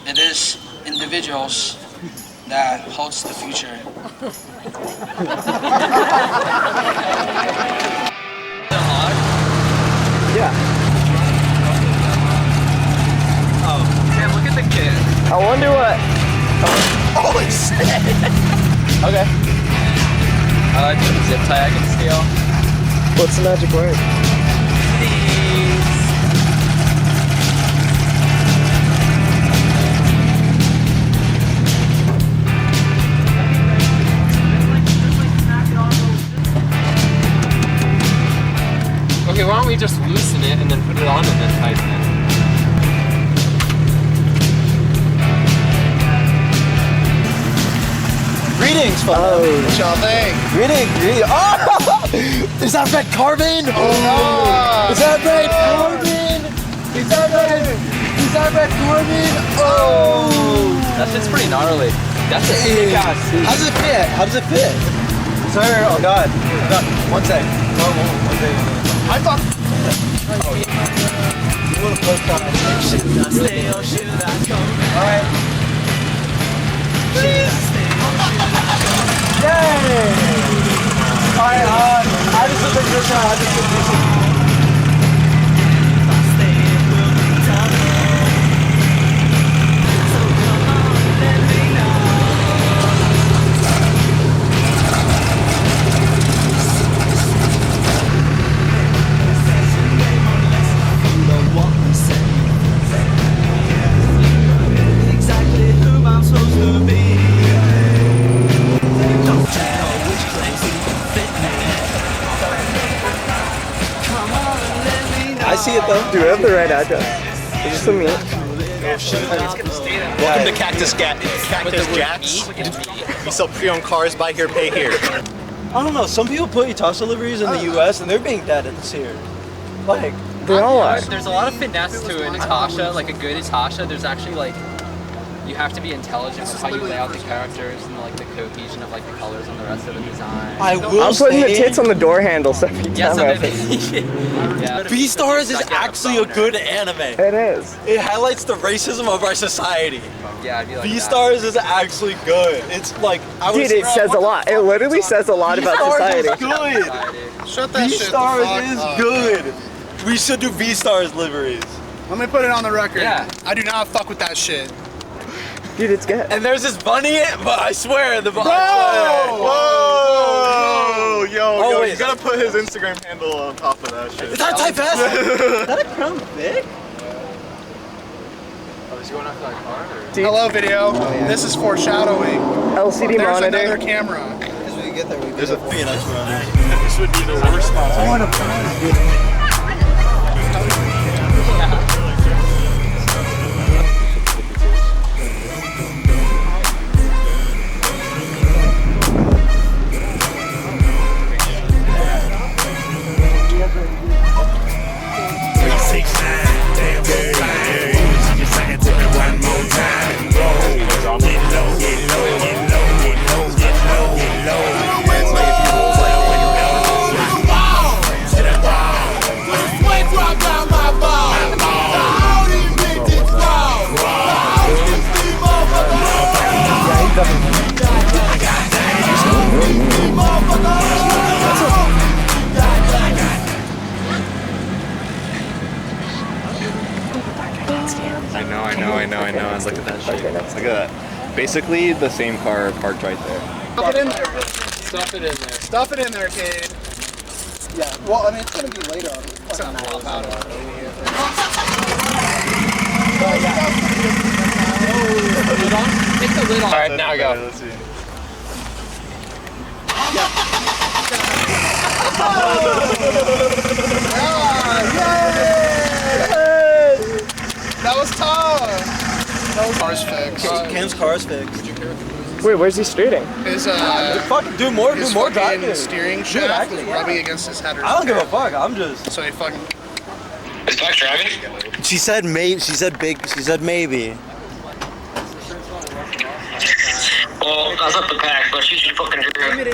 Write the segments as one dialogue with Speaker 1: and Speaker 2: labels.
Speaker 1: it is individuals that holds the future.
Speaker 2: Yeah.
Speaker 3: Oh, man, look at the kid.
Speaker 2: I wonder what.
Speaker 3: Holy shit!
Speaker 2: Okay.
Speaker 3: I like the zip tie I can steal.
Speaker 2: What's the magic word?
Speaker 3: Okay, why don't we just loosen it and then put it on and then tighten it?
Speaker 2: Greetings, folks.
Speaker 4: What y'all think?
Speaker 2: Greetings. Oh! Is that red carbon? Oh! Is that red carbon? Is that red carbon? Oh!
Speaker 3: That shit's pretty gnarly. That's a sick ass suit.
Speaker 2: How does it fit? Sir, oh god. One sec. One sec.
Speaker 4: I thought.
Speaker 2: Oh yeah. A little close on. Alright. Yay! Alright, I just look at this one. I see it though. Do we have the right address? Is this the meat?
Speaker 4: Welcome to Cactus Jacks. We sell pre-owned cars. Buy here, pay here.
Speaker 2: I don't know. Some people put Itasha deliveries in the U.S. and they're being dead at this here. Like
Speaker 3: They all are. There's a lot of finesse to an Itasha, like a good Itasha. There's actually like, you have to be intelligent with how you lay out the characters and like the cohesion of like the colors and the rest of the design.
Speaker 2: I'm putting the tits on the door handles every time.
Speaker 3: Yeah, so
Speaker 2: I
Speaker 3: yeah.
Speaker 2: Beastars is actually a good anime.
Speaker 5: It is.
Speaker 2: It highlights the racism of our society.
Speaker 3: Yeah, I'd be like
Speaker 2: Beastars is actually good. It's like
Speaker 5: Dude, it says a lot. It literally says a lot about society.
Speaker 2: Beastars is good.
Speaker 4: Shut that shit the
Speaker 2: Beastars
Speaker 4: fuck
Speaker 2: is
Speaker 4: up.
Speaker 2: good. We should do Beastars liveries.
Speaker 4: Let me put it on the record.
Speaker 3: Yeah.
Speaker 4: I do not fuck with that shit.
Speaker 5: Dude, it's good.
Speaker 2: And there's this bunny, but I swear the bunny.
Speaker 4: Whoa! Yo,
Speaker 2: wait,
Speaker 4: you gotta put his Instagram handle on top of that shit.
Speaker 2: Is that type S? Is that a Crown Vic?
Speaker 3: Oh, is he going after that car? Or?
Speaker 4: Hello, video. This is foreshadowing.
Speaker 5: LCD
Speaker 4: There's
Speaker 5: monitor.
Speaker 4: another camera.
Speaker 2: As we get there,
Speaker 4: There's a Phoenix running. This would be the worst spot.
Speaker 5: I want to
Speaker 4: I know. Look at that shit. Look at that. Basically, the same car parked right there.
Speaker 1: Stuff it in there.
Speaker 3: Stuff it in there.
Speaker 4: Stuff it in there, Cade.
Speaker 1: Yeah, well, I mean, it's gonna be later on.
Speaker 4: It's not pop out.
Speaker 3: Take the lid off. All right, now go.
Speaker 4: Let's see.
Speaker 1: That was tough. That was car's fixed.
Speaker 2: Cam's car's fixed.
Speaker 5: Wait, where's he straiging?
Speaker 1: His
Speaker 2: Fucking do more
Speaker 1: fucking
Speaker 2: driving.
Speaker 1: steering
Speaker 2: Dude,
Speaker 1: shaft
Speaker 2: actually,
Speaker 1: was
Speaker 2: yeah.
Speaker 1: rubbing against his header.
Speaker 2: I don't give a fuck. I'm just.
Speaker 1: So he fucking.
Speaker 6: Is Black driving?
Speaker 2: She said maybe. She said big. She said maybe.
Speaker 6: Well, that's up the pack, but she should fucking drive.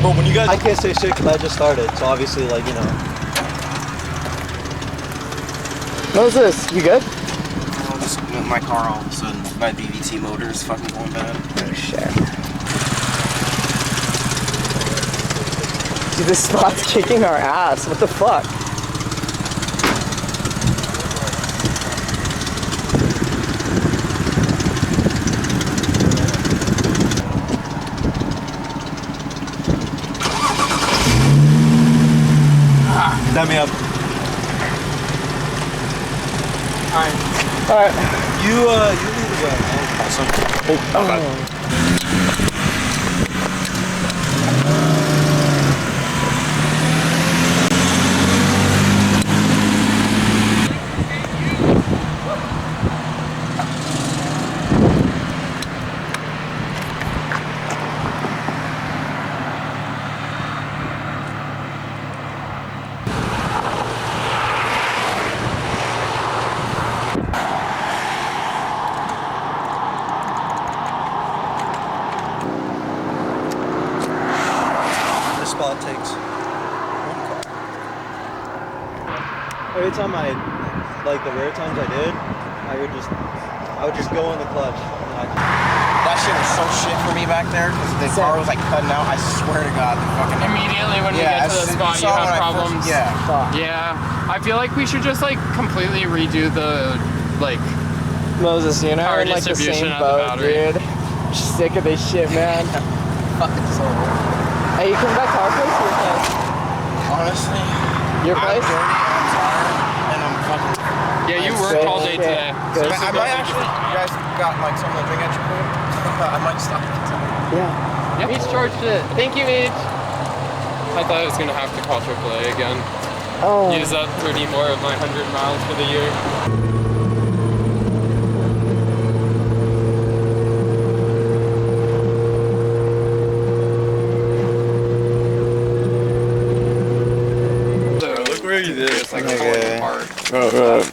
Speaker 4: Bro, when you guys...
Speaker 2: I can't say shit because I just started, so obviously, like, you know. Moses, you good?
Speaker 7: My car all of a sudden, my BVT motor is fucking going bad.
Speaker 5: Oh shit. Dude, this spot's kicking our ass. What the fuck?
Speaker 2: Set me up.
Speaker 5: Alright.
Speaker 2: You lead the way.
Speaker 4: Awesome.
Speaker 2: This spot takes one car. Every time like the rare times I did, I would just go in the clutch. And
Speaker 7: That shit was so shit for me back there because the car was like cutting out. I swear to God, the fucking
Speaker 3: Immediately when we get to the spot, you have problems. Yeah. I feel like we should just like completely redo the like
Speaker 5: Moses, you know,
Speaker 3: power
Speaker 5: in like the
Speaker 3: distribution
Speaker 5: same
Speaker 3: of the
Speaker 5: boat,
Speaker 3: battery.
Speaker 5: dude. I'm sick of this shit, man.
Speaker 7: fucking soul.
Speaker 5: Hey, you coming back to our place or your place?
Speaker 7: Honestly,
Speaker 5: Your place?
Speaker 7: I'm dirty, I'm tired, and I'm fucking.
Speaker 3: Yeah, you worked all day today.
Speaker 5: Good.
Speaker 7: I might actually. You guys got like something to drink at your crib? I might stop.
Speaker 5: Yeah.
Speaker 3: Each charged it. Thank you, Each. I thought I was gonna have to call AAA again.
Speaker 5: Oh.
Speaker 3: Use up 30 more of my 100 miles for the year.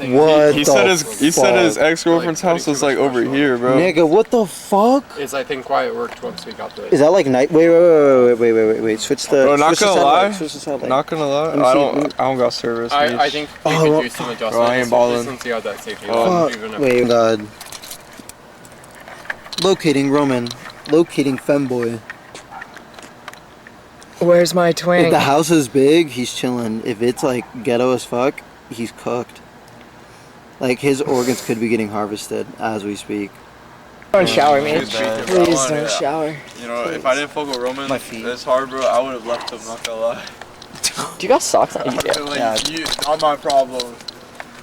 Speaker 4: What he said his ex-girlfriend's house was like over here, bro.
Speaker 2: Nigga, what the fuck?
Speaker 3: Is I think why it worked once we got the.
Speaker 2: Is that like night? Wait. Switch the.
Speaker 4: Bro, not
Speaker 2: switch
Speaker 4: gonna
Speaker 2: the
Speaker 4: lie.
Speaker 2: Switch the satellite.
Speaker 4: Not gonna lie.
Speaker 2: Let me see.
Speaker 4: I don't got service.
Speaker 3: I think we could do some adjustments.
Speaker 4: Bro, I ain't balling.
Speaker 3: Since you had that safety
Speaker 2: Fuck. Wait, God. Locating Roman. Locating femboy.
Speaker 5: Where's my twink?
Speaker 2: If the house is big, he's chilling. If it's like ghetto as fuck, he's cooked. Like his organs could be getting harvested as we speak.
Speaker 5: Don't shower me.
Speaker 4: She's bad.
Speaker 5: Please don't shower.
Speaker 4: You know, if I didn't fuck with Roman this hard, bro, I would have left him. Not gonna lie.
Speaker 5: Do you got socks on? You do.
Speaker 4: Like, not my problem.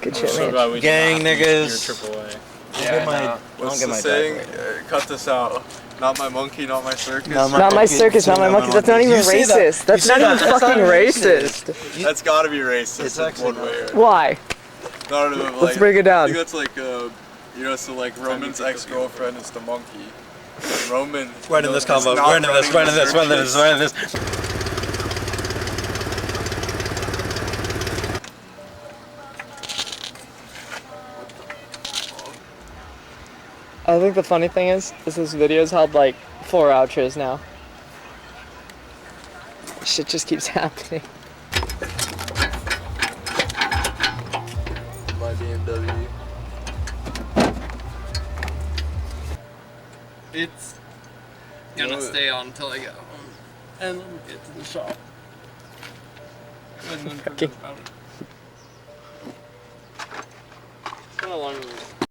Speaker 5: Good shit,
Speaker 3: So
Speaker 5: man.
Speaker 3: glad we
Speaker 2: Gang
Speaker 3: didn't have to use
Speaker 2: niggas.
Speaker 3: your AAA.
Speaker 4: Yeah, what's the saying? Cut this out. Not my monkey, not my circus.
Speaker 5: Not my circus, not my monkey. That's not even racist. That's not even fucking racist.
Speaker 4: That's gotta be racist in one way.
Speaker 5: Why?
Speaker 4: No, like,
Speaker 5: Let's break it down.
Speaker 4: I think that's like, you know, so like Roman's ex-girlfriend is the monkey. And Roman.
Speaker 2: Right in this combo. Right in this.
Speaker 5: I think the funny thing is this video's held like 4 outros now. Shit just keeps happening.
Speaker 4: My BMW.
Speaker 3: It's gonna stay on until I get home. And then get to the shop. And then forget about it. It's been a long week.